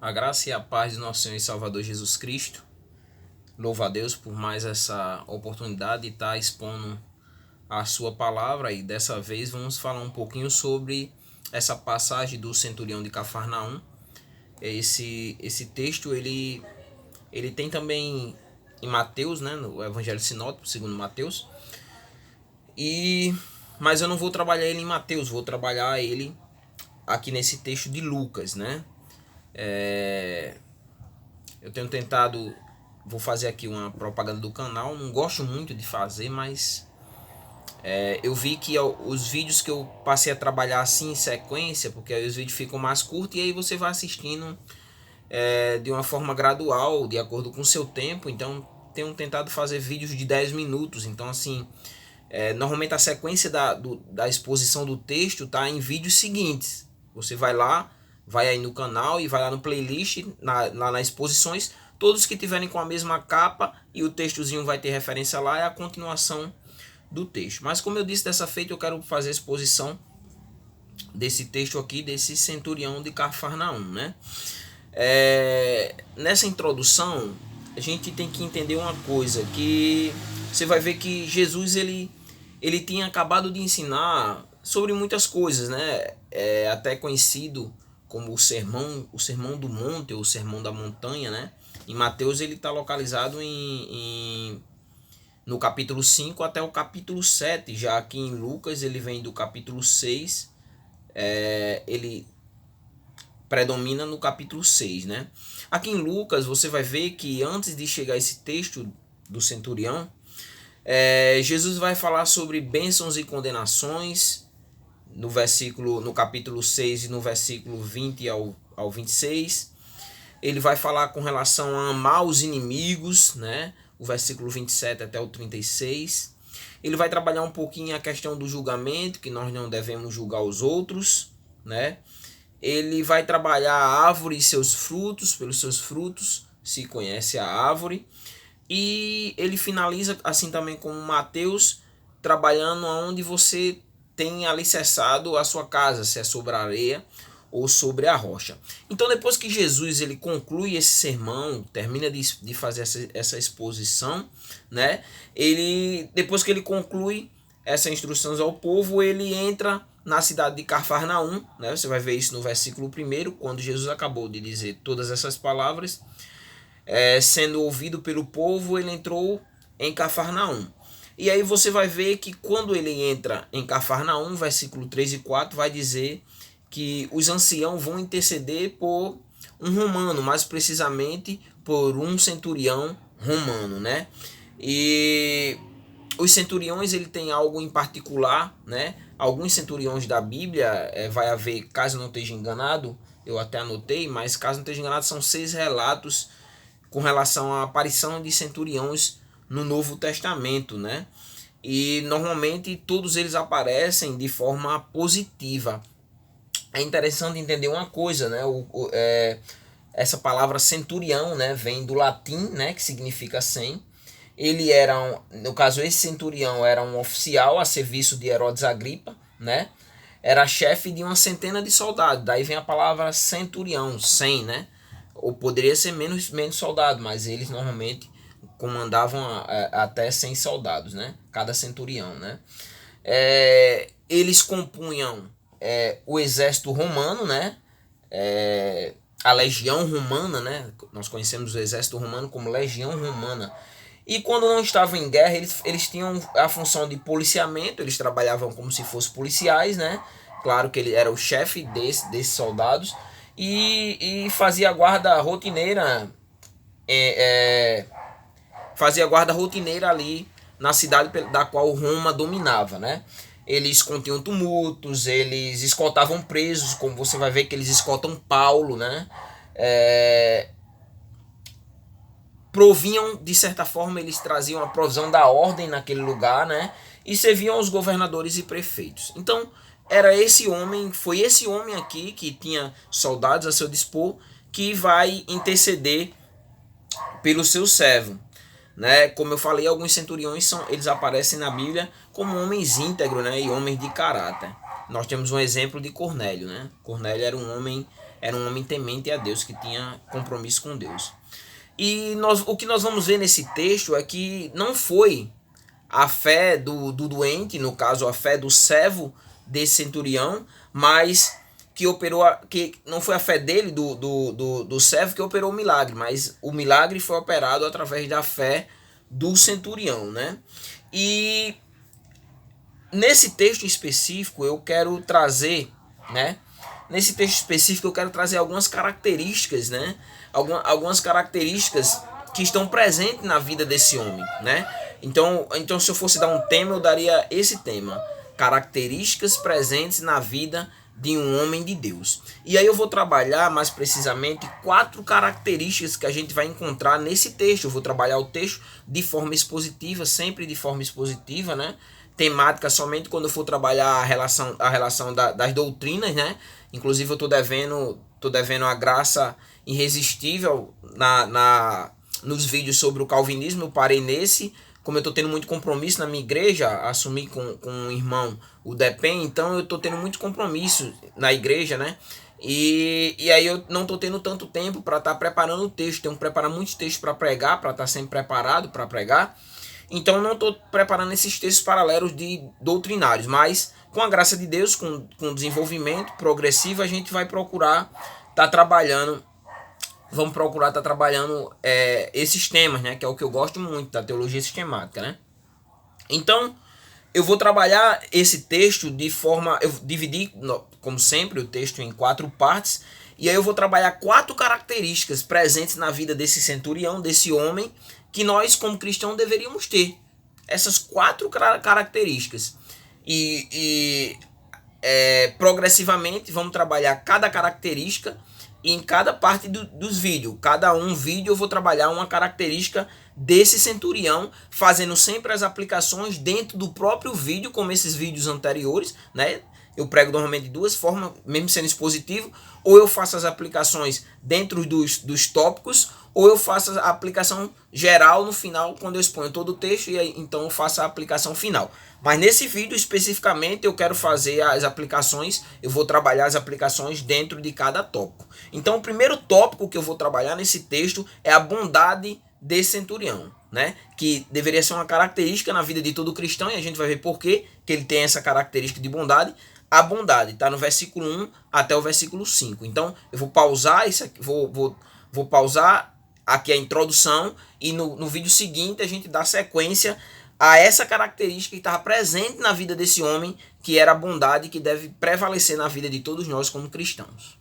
A graça e a paz de nosso Senhor e Salvador Jesus Cristo. Louvo a Deus por mais essa oportunidade de estar expondo a sua palavra, e dessa vez vamos falar um pouquinho sobre essa passagem do centurião de Cafarnaum. Esse texto ele tem também em Mateus, né, no Evangelho Sinótico, segundo Mateus. Mas eu não vou trabalhar ele em Mateus, vou trabalhar ele aqui nesse texto de Lucas, né? Eu tenho tentado, vou fazer aqui uma propaganda do canal, não gosto muito de fazer, mas eu vi que os vídeos que eu passei a trabalhar assim em sequência, porque aí os vídeos ficam mais curtos e aí você vai assistindo de uma forma gradual, de acordo com o seu tempo. Então tenho tentado fazer vídeos de 10 minutos, então assim, normalmente a sequência da exposição do texto está em vídeos seguintes. Você vai lá, vai aí no canal e vai lá no playlist, lá nas exposições, todos que tiverem com a mesma capa e o textozinho vai ter referência lá, é a continuação do texto. Mas como eu disse, dessa feita eu quero fazer a exposição desse texto aqui, desse centurião de Cafarnaum, né? Nessa introdução a gente tem que entender uma coisa, que você vai ver que Jesus ele tinha acabado de ensinar sobre muitas coisas, né? Até conhecido como o sermão do monte, ou o sermão da montanha, né? Em Mateus ele está localizado no capítulo 5 até o capítulo 7, já aqui em Lucas ele vem do capítulo 6, ele predomina no capítulo 6, né? Aqui em Lucas você vai ver que antes de chegar esse texto do centurião, Jesus vai falar sobre bênçãos e condenações no capítulo 6 e no versículo 20 ao 26. Ele vai falar com relação a amar os inimigos, né? O versículo 27 até o 36. Ele vai trabalhar um pouquinho a questão do julgamento, que nós não devemos julgar os outros, né? Ele vai trabalhar a árvore e seus frutos, pelos seus frutos se conhece a árvore. E ele finaliza assim também como Mateus, trabalhando onde você tem alicerçado a sua casa, se é sobre a areia ou sobre a rocha. Então depois que Jesus ele conclui esse sermão, termina de fazer essa exposição, né? Depois que ele conclui essa instrução ao povo, ele entra na cidade de Cafarnaum, né? Você vai ver isso no versículo 1, quando Jesus acabou de dizer todas essas palavras. Sendo ouvido pelo povo, ele entrou em Cafarnaum. E aí você vai ver que quando ele entra em Cafarnaum, versículo 3 e 4, vai dizer que os anciãos vão interceder por um romano, mais precisamente por um centurião romano, né? E os centuriões ele tem algo em particular, né? Alguns centuriões da Bíblia, vai haver, caso não esteja enganado, eu até anotei, mas caso não esteja enganado, são 6 relatos com relação à aparição de centuriões no Novo Testamento, né? E normalmente todos eles aparecem de forma positiva. É interessante entender uma coisa, né? Essa palavra centurião, né, vem do latim, né, que significa 100. Ele era, no caso esse centurião era um oficial a serviço de Herodes Agripa, né? Era chefe de uma centena de soldados. Daí vem a palavra centurião, 100, né? Ou poderia ser menos soldado, mas eles normalmente comandavam até 100 soldados, né? Cada centurião, né? Eles compunham o exército romano, né? A legião romana, né? Nós conhecemos o exército romano como legião romana. E quando não estavam em guerra, eles tinham a função de policiamento, eles trabalhavam como se fossem policiais, né? Claro que ele era o chefe desses soldados. E fazia guarda rotineira, fazia guarda rotineira ali na cidade da qual Roma dominava, né? Eles continham tumultos, eles escoltavam presos, como você vai ver que eles escoltam Paulo, né? Provinham, de certa forma, eles traziam a provisão da ordem naquele lugar, né? E serviam aos governadores e prefeitos. Então, foi esse homem aqui, que tinha soldados a seu dispor, que vai interceder pelo seu servo, né? Como eu falei, alguns centuriões eles aparecem na Bíblia como homens íntegros, né? E homens de caráter. nós temos um exemplo de Cornélio, né? Cornélio era um homem temente a Deus, que tinha compromisso com Deus. E o que nós vamos ver nesse texto é que não foi a fé do doente, no caso a fé do servo desse centurião, mas que operou, que não foi a fé dele, do servo, que operou o milagre, mas o milagre foi operado através da fé do centurião, né? E nesse texto específico eu quero trazer, né? Nesse texto específico eu quero trazer algumas características, né? Algumas características que estão presentes na vida desse homem, né? Então se eu fosse dar um tema, eu daria esse tema: características presentes na vida de um homem de Deus. E aí eu vou trabalhar mais precisamente 4 características que a gente vai encontrar nesse texto. Eu vou trabalhar o texto de forma expositiva, sempre de forma expositiva, né? Temática somente quando eu for trabalhar a relação das doutrinas, né? Inclusive eu tô devendo a graça irresistível nos vídeos sobre o calvinismo. Eu parei nesse. Como eu estou tendo muito compromisso na minha igreja, assumi com um irmão o DEPEN, então eu estou tendo muito compromisso na igreja, né? E aí eu não estou tendo tanto tempo para estar preparando o texto. Tenho que preparar muitos textos para pregar, para estar sempre preparado para pregar. Então eu não estou preparando esses textos paralelos de doutrinários, mas com a graça de Deus, com desenvolvimento progressivo, a gente vai procurar estar trabalhando. Vamos procurar estar trabalhando esses temas, né? Que é o que eu gosto muito, da teologia sistemática, né? Então, eu vou trabalhar esse texto de forma... Eu dividi, como sempre, o texto em 4 partes. E aí eu vou trabalhar 4 características presentes na vida desse centurião, desse homem, que nós, como cristãos, deveríamos ter. Essas 4 características. Progressivamente, vamos trabalhar cada característica em cada parte dos vídeos. Cada vídeo eu vou trabalhar uma característica desse centurião, fazendo sempre as aplicações dentro do próprio vídeo, como esses vídeos anteriores, né? Eu prego normalmente de 2 formas, mesmo sendo expositivo, ou eu faço as aplicações dentro dos tópicos, ou eu faço a aplicação geral no final, quando eu exponho todo o texto, e aí, então eu faço a aplicação final. Mas nesse vídeo especificamente eu quero fazer as aplicações, eu vou trabalhar as aplicações dentro de cada tópico. Então o primeiro tópico que eu vou trabalhar nesse texto é a bondade desse centurião, né? Que deveria ser uma característica na vida de todo cristão, e a gente vai ver por que ele tem essa característica de bondade. A bondade está no versículo 1 até o versículo 5. Então eu vou pausar isso aqui, vou pausar aqui a introdução, e no vídeo seguinte a gente dá sequência a essa característica que estava presente na vida desse homem, que era a bondade, que deve prevalecer na vida de todos nós como cristãos.